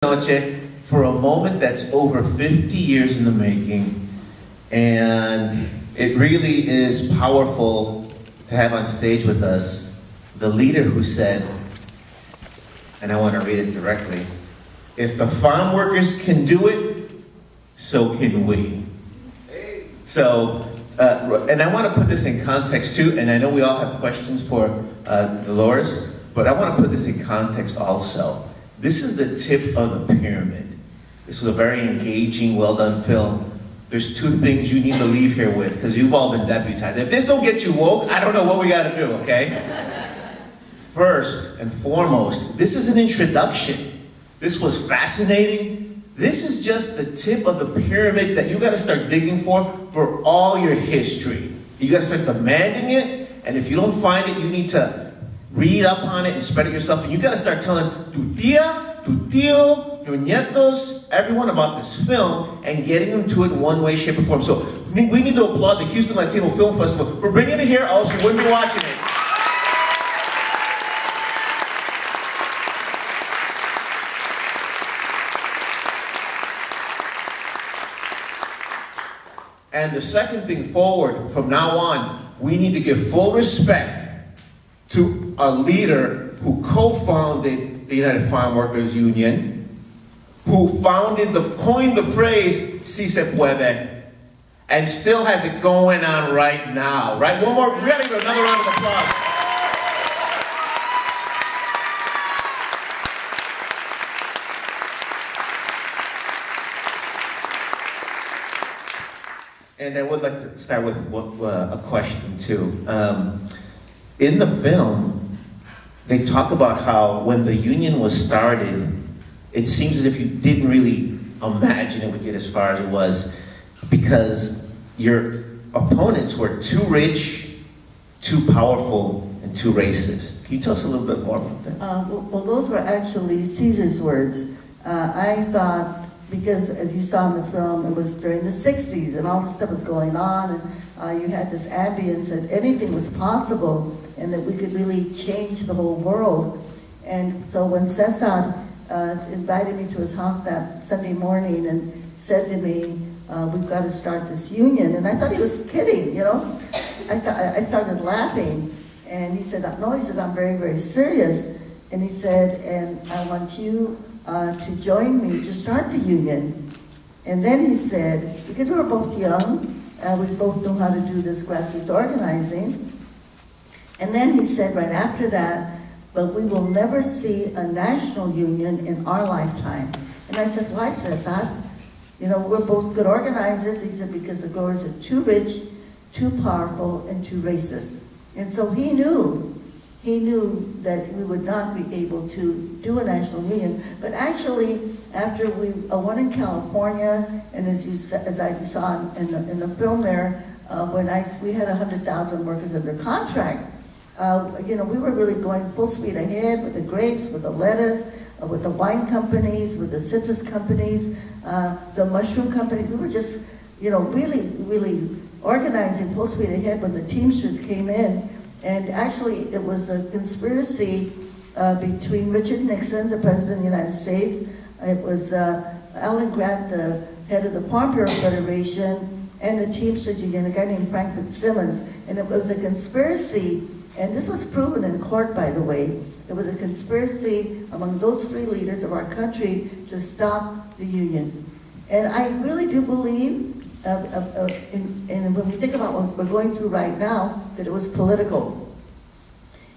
Noche for a moment that's over 50 years in the making, and it really is powerful to have on stage with us the leader who said, and I want to read it directly, if the farm workers can do it, so can we. So, and I want to put this in context too, and I know we all have questions for Dolores, but I want to put this in context also. This is the tip of the pyramid. This was a very engaging, well-done film. There's two things you need to leave here with, because you've all been deputized. If this don't get you woke, I don't know what we got to do, okay? First and foremost, this is an introduction. This was fascinating. This is just the tip of the pyramid that you got to start digging for all your history. You got to start demanding it, and if you don't find it, you need to read up on it and spread it yourself, and you got to start telling tu tia, tu tío, your nietos, everyone about this film and getting them to it in one way, shape, or form. So we need to applaud the Houston Latino Film Festival for bringing it here, else you wouldn't be watching it. And the second thing forward, from now on, we need to give full respect to a leader who co-founded the United Farm Workers Union, who coined the phrase, si se puede, and still has it going on right now, right? One more, we gotta give another round of applause. And I would like to start with a question too. In the film, they talk about how when the union was started, it seems as if you didn't really imagine it would get as far as it was because your opponents were too rich, too powerful, and too racist. Can you tell us a little bit more about that? Well, those were actually Cesar's words. I thought, because as you saw in the film, it was during the 60s and all this stuff was going on, and you had this ambience that anything was possible and that we could really change the whole world. And so when Cesar invited me to his house that Sunday morning and said to me, we've got to start this union, and I thought he was kidding, you know? I started laughing, and he said, no, he said, I'm very, very serious. And he said, and I want you to join me to start the union. And then he said, because we were both young, we both know how to do this grassroots organizing. And then he said right after that, but we will never see a national union in our lifetime. And I said, why, Cesar? You know, we're both good organizers. He said, because the growers are too rich, too powerful, and too racist. And so he knew that we would not be able to do a national union. But actually, after we won in California, and as you saw in the film there, when we had 100,000 workers under contract, you know, we were really going full speed ahead with the grapes, with the lettuce, with the wine companies, with the citrus companies, the mushroom companies. We were just, you know, really, really organizing full speed ahead when the Teamsters came in. And actually, it was a conspiracy between Richard Nixon, the President of the United States. It was Alan Grant, the head of the Farm Bureau Federation, and the Teamsters Union, a guy named Frank Fitzsimmons. And it was a conspiracy, and this was proven in court, by the way. It was a conspiracy among those three leaders of our country to stop the union. And I really do believe, and when we think about what we're going through right now, that it was political.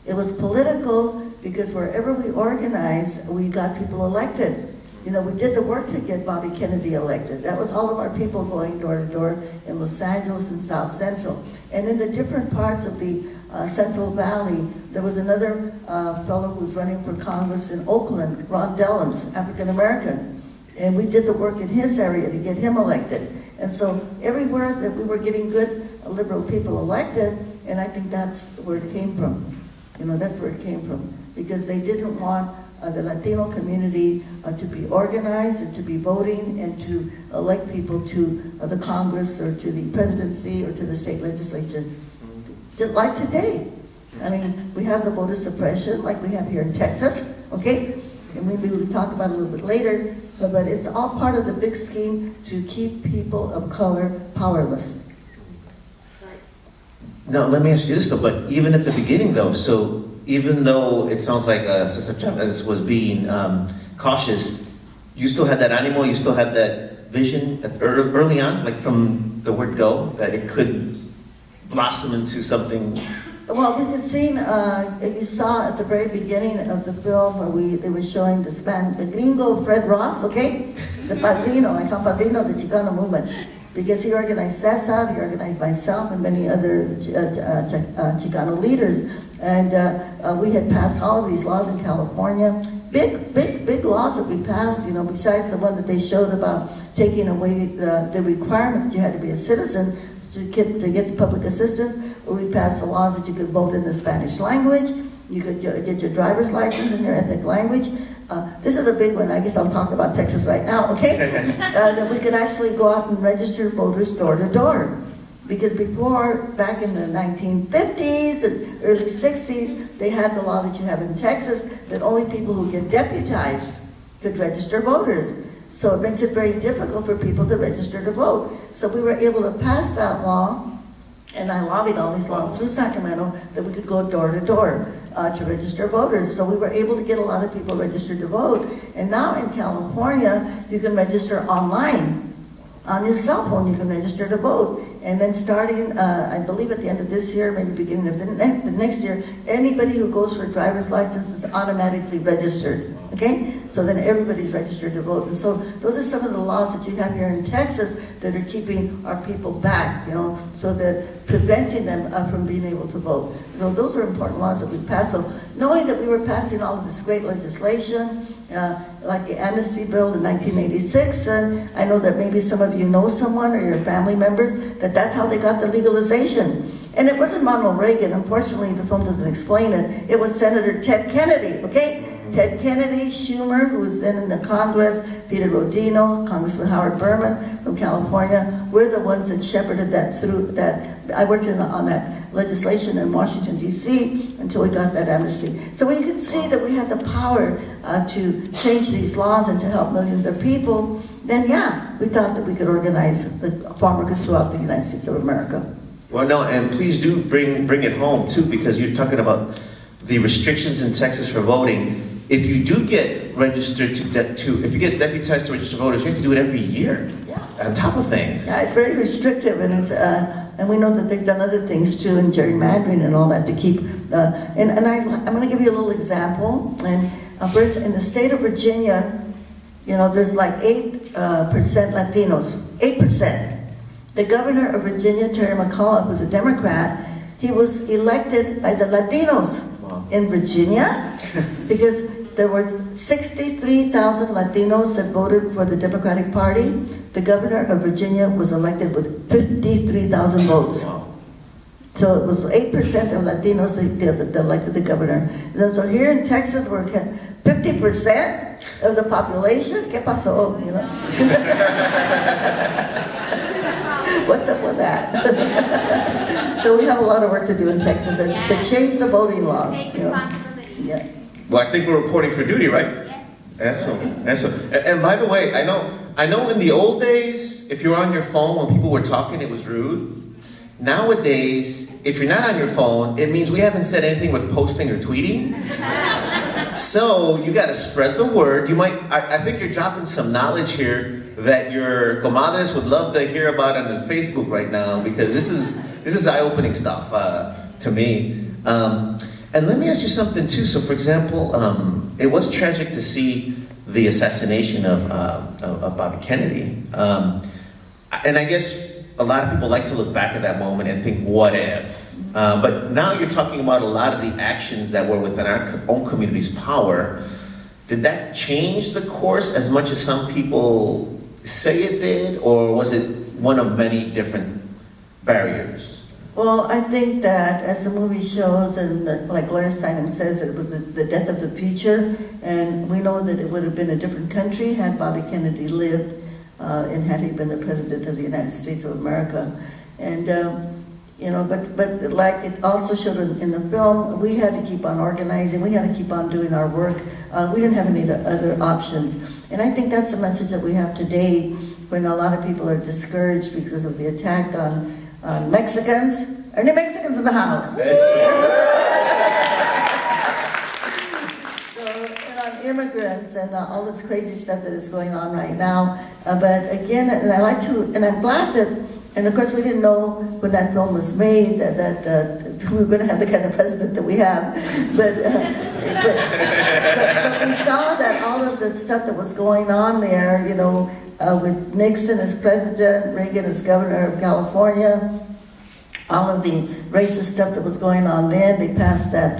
It was political because wherever we organized, we got people elected. You know, we did the work to get Bobby Kennedy elected. That was all of our people going door to door in Los Angeles and South Central. And in the different parts of the Central Valley, there was another fellow who was running for Congress in Oakland, Ron Dellums, African American. And we did the work in his area to get him elected. And so everywhere that we were getting good liberal people elected, and I think that's where it came from. You know, that's where it came from. Because they didn't want the Latino community to be organized and to be voting and to elect people to the Congress or to the presidency or to the state legislatures. Like today. I mean, we have the voter suppression like we have here in Texas, okay? and maybe we'll talk about it a little bit later, but it's all part of the big scheme to keep people of color powerless. Now, let me ask you this though, but even at the beginning though, so even though it sounds like Cesar Chavez was being cautious, you still had that animal, you still had that vision early on, like from the word go, that it could blossom into something. Well, we could see, you saw at the very beginning of the film where they were showing the gringo Fred Ross, okay? The padrino, I call padrino of the Chicano movement, because he organized Cesar, he organized myself and many other Chicano leaders. And we had passed all of these laws in California. Big laws that we passed, you know, besides the one that they showed about taking away the requirement that you had to be a citizen to get the public assistance. We passed the laws that you could vote in the Spanish language, you could get your driver's license in your ethnic language. This is a big one. I guess I'll talk about Texas right now, okay? That we could actually go out and register voters door to door. Because before, back in the 1950s and early 60s, they had the law that you have in Texas that only people who get deputized could register voters. So it makes it very difficult for people to register to vote. So we were able to pass that law, and I lobbied all these laws through Sacramento that we could go door to door to register voters. So we were able to get a lot of people registered to vote. And now in California, you can register online. On your cell phone, you can register to vote. And then starting, I believe at the end of this year, maybe beginning of the next year, anybody who goes for a driver's license is automatically registered, okay? So then everybody's registered to vote. And so those are some of the laws that you have here in Texas that are keeping our people back, you know, so that preventing them from being able to vote. So those are important laws that we passed. So knowing that we were passing all of this great legislation, like the amnesty bill in 1986, and I know that maybe some of you know someone or your family members that's how they got the legalization. And it wasn't Ronald Reagan, unfortunately the film doesn't explain it. It was Senator Ted Kennedy, okay? Ted Kennedy, Schumer, who was then in the Congress, Peter Rodino, Congressman Howard Berman from California, were the ones that shepherded that through. I worked on that legislation in Washington, D.C. until we got that amnesty. So when you can see that we had the power to change these laws and to help millions of people, then yeah, we thought that we could organize the farm workers throughout the United States of America. Well, no, and please do bring it home too, because you're talking about the restrictions in Texas for voting. If you do get registered if you get deputized to register voters, you have to do it every year. Yeah. On top of things. Yeah, it's very restrictive, and it's and we know that they've done other things too, in gerrymandering and all that to keep. I'm going to give you a little example. And in the state of Virginia, you know, there's like 8% Latinos. 8%. The governor of Virginia, Terry McAuliffe, who's a Democrat, he was elected by the Latinos in Virginia because there were 63,000 Latinos that voted for the Democratic Party. The governor of Virginia was elected with 53,000 votes. So it was 8% of Latinos that elected the governor. And so here in Texas, we're 50% of the population. ¿Qué pasó? You know? What's up with that? So we have a lot of work to do in Texas to change the voting laws. You know? Yeah. Well, I think we're reporting for duty, right? Yes. Eso. And by the way, I know in the old days, if you were on your phone when people were talking, it was rude. Nowadays, if you're not on your phone, it means we haven't said anything with posting or tweeting. So you got to spread the word. I think you're dropping some knowledge here that your comadres would love to hear about on the Facebook right now, because this is eye-opening stuff to me. And let me ask you something too. So, for example, it was tragic to see the assassination of Bobby Kennedy, and I guess a lot of people like to look back at that moment and think, "What if?" But now you're talking about a lot of the actions that were within our own community's power. Did that change the course as much as some people say it did, or was it one of many different barriers? Well, I think that as the movie shows, and like Gloria Steinem says, it was the death of the future, and we know that it would have been a different country had Bobby Kennedy lived, and had he been the President of the United States of America. And You know, but like it also showed in the film, we had to keep on organizing, we had to keep on doing our work. We didn't have any other options. And I think that's the message that we have today when a lot of people are discouraged because of the attack on Mexicans. Are there any Mexicans in the house? And on immigrants and all this crazy stuff that is going on right now. But again, and I'm glad that, and of course we didn't know when that film was made that we were going to have the kind of president that we have. But we saw that all of the stuff that was going on there, you know, with Nixon as president, Reagan as governor of California, all of the racist stuff that was going on then. They passed that,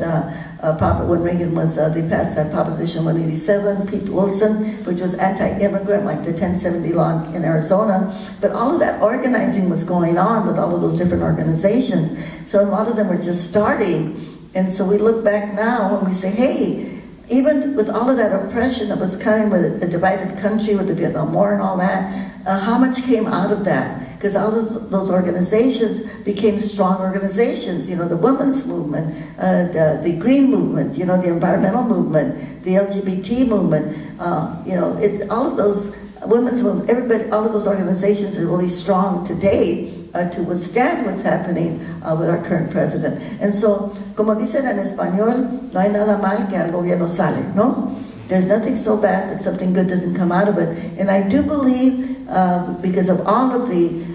when Reagan was, they passed that Proposition 187, Pete Wilson, which was anti-immigrant, like the 1070 law in Arizona. But all of that organizing was going on with all of those different organizations. So a lot of them were just starting. And so we look back now and we say, hey, even with all of that oppression that was coming with a divided country, with the Vietnam War and all that, how much came out of that? Because all those organizations became strong organizations. You know, the women's movement, the green movement, you know, the environmental movement, the LGBT movement, you know, all of those women's movement, everybody, all of those organizations are really strong today to withstand what's happening with our current president. And so, como dicen en español, no hay nada mal que algo bien no sale, no? There's nothing so bad that something good doesn't come out of it. And I do believe, because of all of the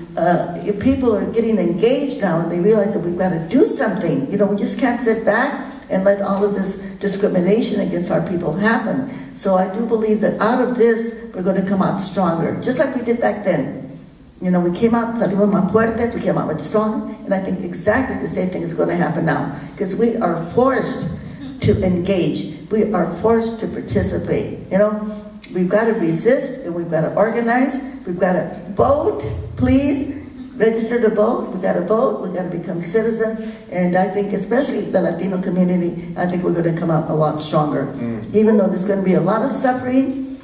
people are getting engaged now and they realize that we've got to do something. You know, we just can't sit back and let all of this discrimination against our people happen. So I do believe that out of this, we're going to come out stronger, just like we did back then. You know, we came out, salimos más fuertes, we came out with strong, and I think exactly the same thing is going to happen now, because we are forced to engage. We are forced to participate. You know, we've got to resist and we've got to organize. We've got to vote, please. Register to vote. We've got to vote. We've got to become citizens. And I think, especially the Latino community, I think we're going to come out a lot stronger. Even though there's going to be a lot of suffering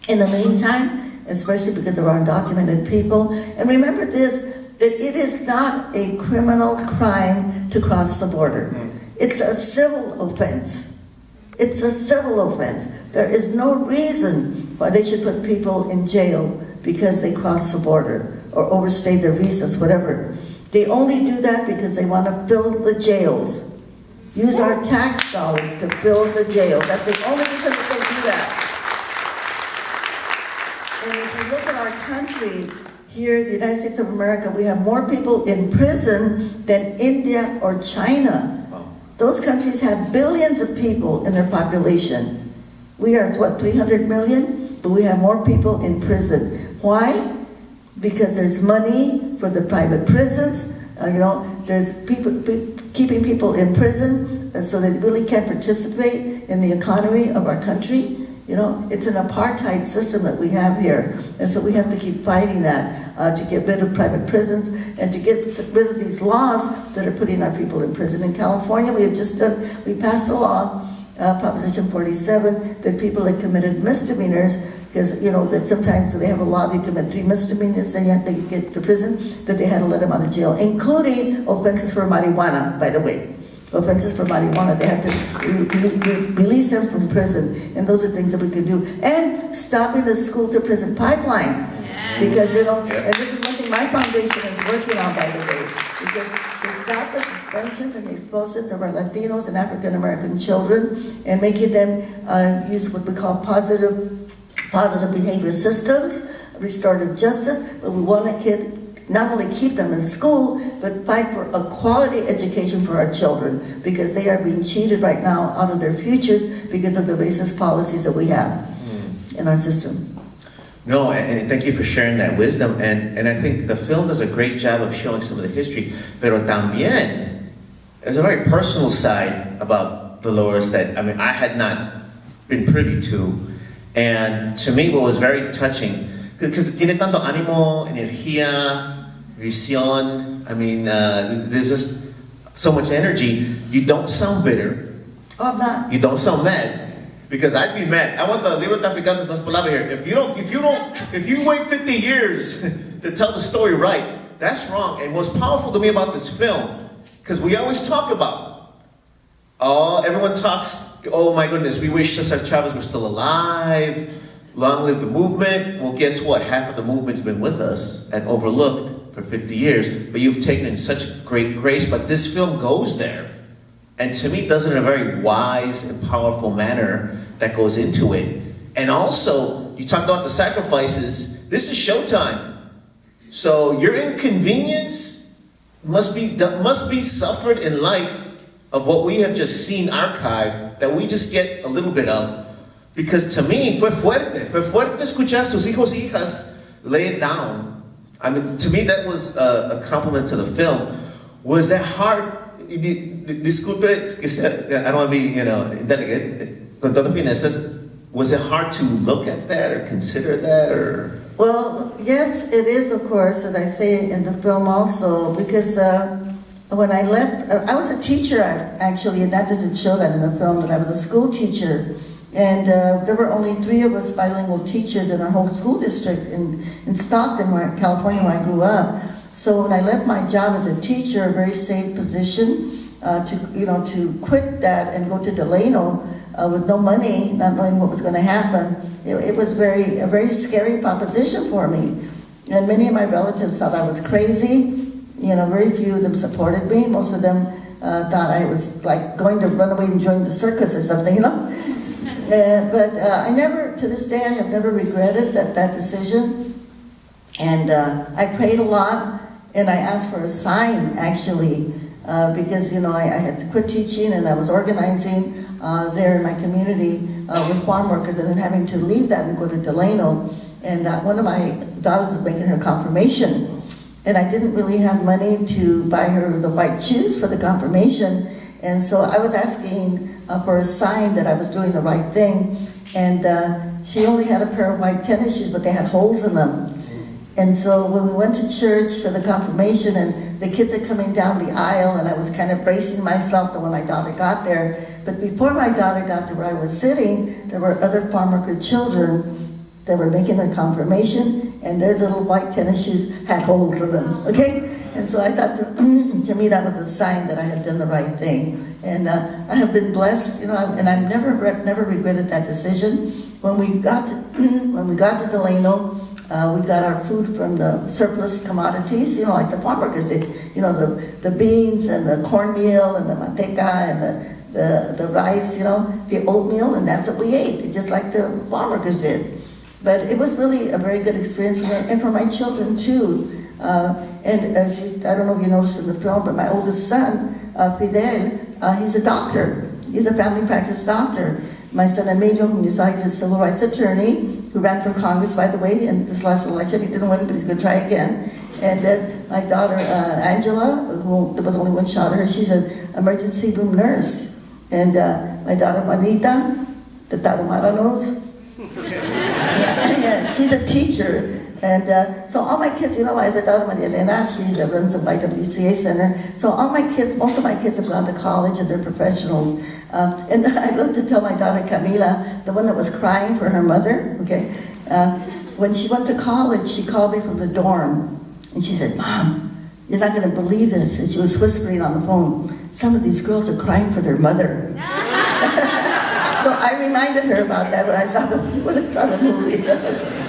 in the meantime, especially because of our undocumented people. And remember this, that it is not a criminal crime to cross the border. It's a civil offense. It's a civil offense. There is no reason why they should put people in jail because they cross the border or overstay their visas, whatever. They only do that because they want to fill the jails. Use our tax dollars to fill the jails. That's the only reason that they do that. And if you look at our country, here in the United States of America, we have more people in prison than India or China. Those countries have billions of people in their population. We are, what, 300 million? But we have more people in prison. Why? Because there's money for the private prisons. You know, there's people keeping people in prison so they really can't participate in the economy of our country. You know, it's an apartheid system that we have here. And so we have to keep fighting that to get rid of private prisons and to get rid of these laws that are putting our people in prison. In California, we passed a law, Proposition 47, that people that committed misdemeanors, because, you know, that sometimes they have a law, if you commit 3 misdemeanors, then you have to get to prison, that they had to let them out of jail, including offenses for marijuana, by the way. Offenses for marijuana, they have to release them from prison, and those are things that we can do. And stopping the school-to-prison pipeline, because, you know, and this is one thing my foundation is working on, by the way, because to stop the suspensions and the expulsions of our Latinos and African-American children and making them use what we call positive behavior systems, restorative justice, but we want to not only keep them in school, but fight for a quality education for our children, because they are being cheated right now out of their futures because of the racist policies that we have in our system. No, and thank you for sharing that wisdom. And I think the film does a great job of showing some of the history. Pero también, there's a very personal side about Dolores that, I mean, I had not been privy to. And to me, what was very touching, because tiene tanto ánimo, energía, visión. I mean, there's just so much energy. You don't sound bitter. Oh, I'm not. You don't sound mad. Because I'd be mad. I want the Libros Africanos Más Palabra here. If you wait 50 years to tell the story right, that's wrong. And what's powerful to me about this film, because we always talk about, everyone talks, oh my goodness, we wish Cesar Chavez was still alive, long live the movement. Well, guess what? Half of the movement's been with us and overlooked for 50 years, but you've taken in such great grace, but this film goes there. And to me, does it in a very wise and powerful manner that goes into it. And also, you talked about the sacrifices. This is showtime. So your inconvenience must be suffered in light of what we have just seen archived, that we just get a little bit of. Because to me, fue fuerte escuchar sus hijos y hijas lay it down. I mean, to me that was a compliment to the film. Was that hard? Disculpe, I don't want to be, delicate, con todo finestas. Was it hard to look at that or consider that, or? Well, yes, it is, of course, as I say in the film also, because when I left, I was a teacher actually, and that doesn't show that in the film, but I was a school teacher. And there were only 3 of us bilingual teachers in our whole school district in Stockton, California, where I grew up. So when I left my job as a teacher, a very safe position, to quit that and go to Delano with no money, not knowing what was going to happen, it was a very scary proposition for me. And many of my relatives thought I was crazy. Very few of them supported me. Most of them thought I was like going to run away and join the circus or something, But I never, to this day, I have never regretted that decision. And I prayed a lot, and I asked for a sign, actually, because, I had to quit teaching, and I was organizing there in my community with farm workers, and then having to leave that and go to Delano. And one of my daughters was making her confirmation, and I didn't really have money to buy her the white shoes for the confirmation. And so I was asking for a sign that I was doing the right thing. And she only had a pair of white tennis shoes, but they had holes in them. And so when we went to church for the confirmation, and the kids are coming down the aisle, and I was kind of bracing myself to when my daughter got there. But before my daughter got to where I was sitting, there were other farm worker children that were making their confirmation, and their little white tennis shoes had holes in them, okay? And so I thought, to me, that was a sign that I had done the right thing. And I have been blessed, and I've never regretted that decision. When we got to Delano, we got our food from the surplus commodities, like the farm workers did. The beans and the cornmeal and the manteca and the rice, the oatmeal, and that's what we ate, just like the farm workers did. But it was really a very good experience for me, and for my children too. And I don't know if you noticed in the film, but my oldest son, Fidel, he's a doctor. He's a family practice doctor. My son Emilio, whom you saw, he's a civil rights attorney who ran for Congress, by the way, in this last election. He didn't win, but he's going to try again. And then my daughter Angela, who there was only one shot at her, she's an emergency room nurse. And my daughter Juanita, the Tarahumara knows. Yeah, she's a teacher. And so all my kids, my other daughter, Maria Elena, she runs a YWCA center. So all my kids, most of my kids have gone to college and they're professionals. And I love to tell my daughter Camila, the one that was crying for her mother, okay? When she went to college, she called me from the dorm. And she said, "Mom, you're not going to believe this." And she was whispering on the phone, "Some of these girls are crying for their mother." So I reminded her about that when I saw the movie.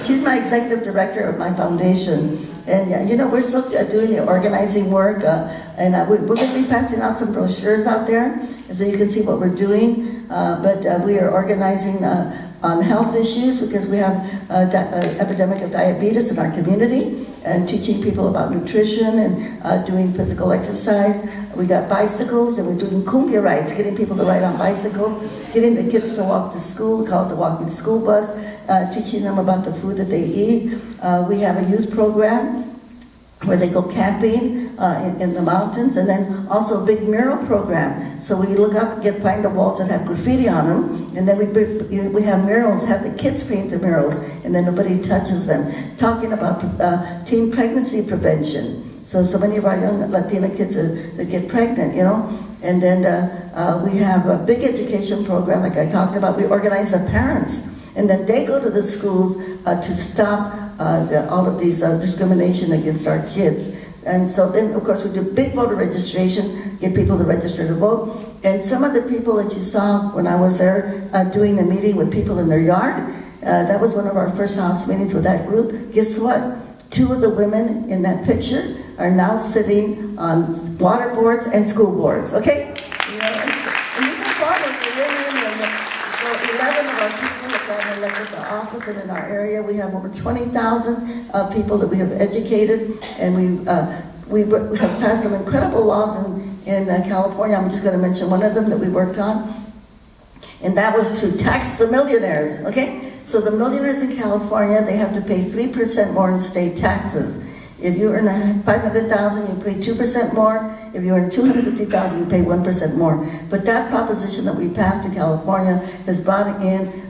She's my executive director of my foundation. And we're still doing the organizing work. And we're going to be passing out some brochures out there, and so you can see what we're doing. But we are organizing on health issues because we have an epidemic of diabetes in our community, and teaching people about nutrition and doing physical exercise. We got bicycles, and we're doing cumbia rides, getting people to ride on bicycles, getting the kids to walk to school, we call it the walking school bus, teaching them about the food that they eat. We have a youth program where they go camping in the mountains, and then also a big mural program. So we look up, find the walls that have graffiti on them, and then we have murals, have the kids paint the murals, and then nobody touches them. Talking about teen pregnancy prevention. So many of our young Latina kids that get pregnant, And then we have a big education program, like I talked about. We organize the parents, and then they go to the schools to stop all of these discrimination against our kids. And so then, of course, we do big voter registration, get people to register to vote. And some of the people that you saw when I was there doing a meeting with people in their yard, that was one of our first house meetings with that group. Guess what? 2 of the women in that picture are now sitting on water boards and school boards, okay? You know, and these are farmers, they're really in there. So 11 of our people have gotten elected to office, and in our area we have over 20,000 people that we have educated, and we have passed some incredible laws in California. I'm just going to mention one of them that we worked on, and that was to tax the millionaires, okay? So the millionaires in California, they have to pay 3% more in state taxes. If you earn $500,000, you pay 2% more. If you earn $250,000, you pay 1% more. But that proposition that we passed in California has brought in